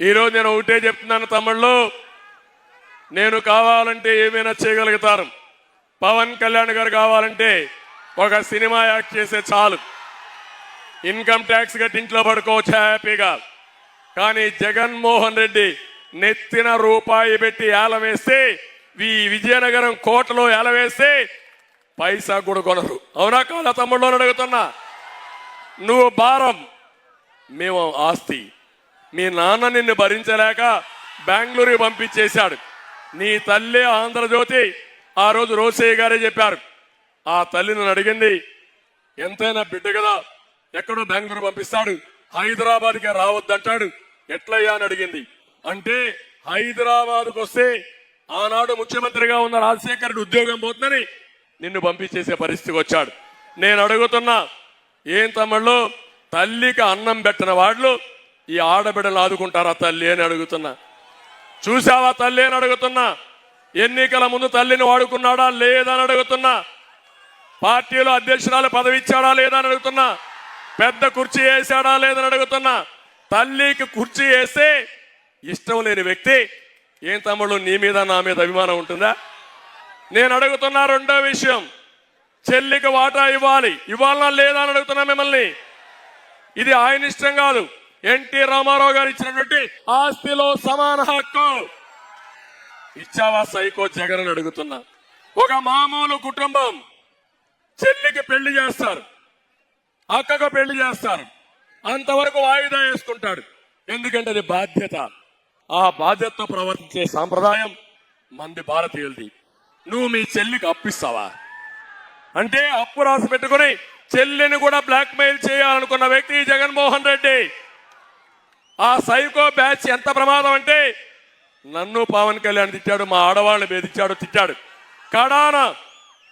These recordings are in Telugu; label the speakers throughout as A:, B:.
A: ఈరోజు నేను ఒకటే చెప్తున్నాను తమ్ముళ్ళు, నేను కావాలంటే ఏమైనా చేయగలుగుతాను. పవన్ కళ్యాణ్ గారు కావాలంటే ఒక సినిమా యాక్ట్ చేసే చాలు, ఇన్కమ్ ట్యాక్స్ కట్టి ఇంట్లో పడుకోవచ్చు హ్యాపీగా. కానీ జగన్మోహన్ రెడ్డి నెత్తిన రూపాయి పెట్టి ఏలం వేస్తే, ఈ విజయనగరం కోటలో ఏలం వేస్తే పైసా కూడా కొనరు. అవునా కాదా తమ్ముళ్ళు అని అడుగుతున్నా. నువ్వు భారం, మేము ఆస్తి. మీ నాన్న నిన్ను భరించలేక బెంగళూరు పంపించేశాడు. నీ తల్లి ఆంధ్రజ్యోతి ఆ రోజు రోసయ్య గారే చెప్పారు. ఆ తల్లి నన్ను అడిగింది, ఎంతైనా బిడ్డ కదా, ఎక్కడో బెంగళూరు పంపిస్తాడు, హైదరాబాద్కి రావద్దంటాడు, ఎట్లయ్యా అని అడిగింది. అంటే హైదరాబాద్కు వస్తే ఆనాడు ముఖ్యమంత్రిగా ఉన్న రాజశేఖర రెడ్డి ఉద్యోగం పోతుందని నిన్ను పంపించేసే పరిస్థితికి వచ్చాడు. నేను అడుగుతున్నా, ఏం తమ్ముళ్ళు, తల్లికి అన్నం పెట్టిన వాళ్ళు ఈ ఆడబిడ్డలు ఆదుకుంటారా తల్లి అని అడుగుతున్నా. చూసావా తల్లి అని అడుగుతున్నా. ఎన్నికల ముందు తల్లిని వాడుకున్నాడా లేదా అని అడుగుతున్నా. పార్టీలో అధ్యక్షురాలు పదవి ఇచ్చాడా లేదా అని అడుగుతున్నా. పెద్ద కుర్చీ వేసాడా లేదని అడుగుతున్నా. తల్లికి కుర్చీ వేస్తే ఇష్టం లేని వ్యక్తి ఏం తమ్ముళ్ళు నీ మీద నా మీద అభిమానం ఉంటుందా? నేను అడుగుతున్నా రెండో విషయం, చెల్లికి వాటా ఇవ్వాలనా లేదా అని అడుగుతున్నా మిమ్మల్ని. ఇది ఆయన ఇష్టం కాదు, ఎన్టీ రామారావు గారు ఇచ్చినటువంటి ఆస్తిలో సమాన హక్కు ఇచ్చావా సైకో జగన్ అని అడుగుతున్నా. ఒక మామూలు కుటుంబం చెల్లికి పెళ్లి చేస్తారు, అక్కకు పెళ్లి చేస్తారు, అంతవరకు వాయిదా వేసుకుంటాడు. ఎందుకంటే అది బాధ్యత. ఆ బాధ్యతతో ప్రవర్తించే సాంప్రదాయం మంది భారతీయులది. నువ్వు మీ చెల్లికి అప్పిస్తావా? అంటే అప్పు రాసి పెట్టుకుని చెల్లిని కూడా బ్లాక్ మెయిల్ చేయాలనుకున్న వ్యక్తి జగన్మోహన్ రెడ్డి. ఆ సైకో బ్యాచ్ ఎంత ప్రమాదం అంటే, నన్ను పవన్ కళ్యాణ్ తిట్టాడు, మా ఆడవాళ్ళని బెదిరించాడు, తిట్టాడు. కడాన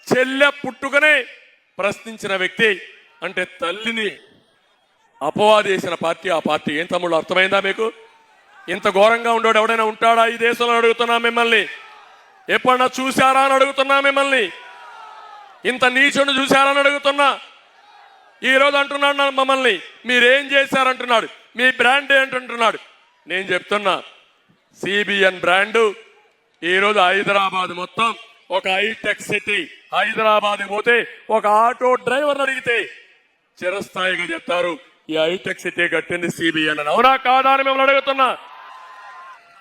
A: చెల్లె పుట్టుకనే ప్రశ్నించిన వ్యక్తి అంటే తల్లిని అపవాది చేసిన పార్టీ ఆ పార్టీ. ఏం తమ్ముళ్ళు అర్థమైందా మీకు? ఇంత ఘోరంగా ఉండేవాడు ఎవడైనా ఉంటాడా ఈ దేశంలో అడుగుతున్నా మిమ్మల్ని. ఎప్పుడన్నా చూశారా అని అడుగుతున్నా మిమ్మల్ని. ఇంత నీచుని చూశారా అని అడుగుతున్నా. ఈ రోజు అంటున్నాడు మమ్మల్ని, మీరేం చేశారంటున్నాడు, మీ బ్రాండ్ ఏంటంటున్నాడు. నేను చెప్తున్నా, సిబిఎన్ బ్రాండు ఈరోజు హైదరాబాద్ మొత్తం ఒక హైటెక్ సిటీ. హైదరాబాద్ పోతే ఒక ఆటో డ్రైవర్ అడిగితే చిరస్థాయిగా చెప్తారు, ఈ హైటెక్ సిటీ కట్టింది సిబిఎన్ అని. అవునా కాదా అని మిమ్మల్ని అడుగుతున్నా.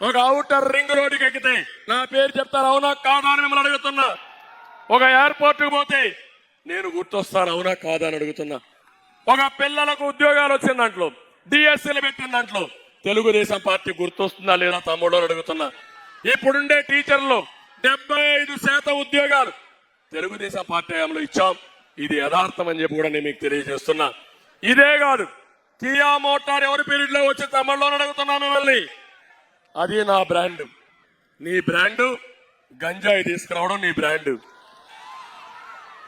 A: ఒక ఔటర్ రింగ్ రోడ్డుకి ఎక్కితే నా పేరు చెప్తారు, అవునా కాదా అని మిమ్మల్ని అడుగుతున్నా. ఒక ఎయిర్పోర్ట్కి పోతే నేను గుర్తొస్తాను, అవునా కాదా అని అడుగుతున్నా. ఒక పిల్లలకు ఉద్యోగాలు వచ్చిన దాంట్లో, డిఎస్సీలు పెట్టిన దాంట్లో తెలుగుదేశం పార్టీ గుర్తొస్తుందా లేదా తమ్ముడు అని అడుగుతున్నా. ఇప్పుడుండే టీచర్లు 75% ఉద్యోగాలు తెలుగుదేశం పార్టీ హయాంలో ఇచ్చాం. ఇది యథార్థం అని చెప్పి కూడా నేను మీకు తెలియజేస్తున్నా. ఇదే కాదు, కియా మోటార్ ఎవరి పీరియడ్ లో వచ్చే తమ్ముళ్ళు అడుగుతున్నా మిమ్మల్ని. అది నా బ్రాండ్. నీ బ్రాండు గంజాయి తీసుకురావడం నీ బ్రాండ్,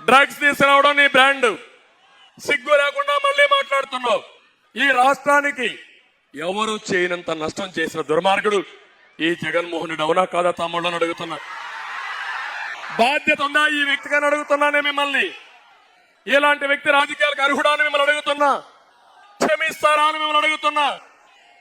A: డ్రగ్స్ తీసుకురావడం నీ బ్రాండ్. సిగ్గు లేకుండా మళ్ళీ మాట్లాడుతున్నావు. ఈ రాష్ట్రానికి ఎవరు చేయనంత నష్టం చేసిన దుర్మార్గుడు ఈ జగన్మోహన్ రెడ్డి. అవునా కాదా తమ్ముళ్ళని అడుగుతున్నా. బాధ్యత ఉందా ఈ వ్యక్తిగా అడుగుతున్నానే మిమ్మల్ని. ఇలాంటి వ్యక్తి రాజకీయాలకు అర్హుడా అని మిమ్మల్ని అడుగుతున్నా. క్షమిస్తారా అని మిమ్మల్ని అడుగుతున్నా.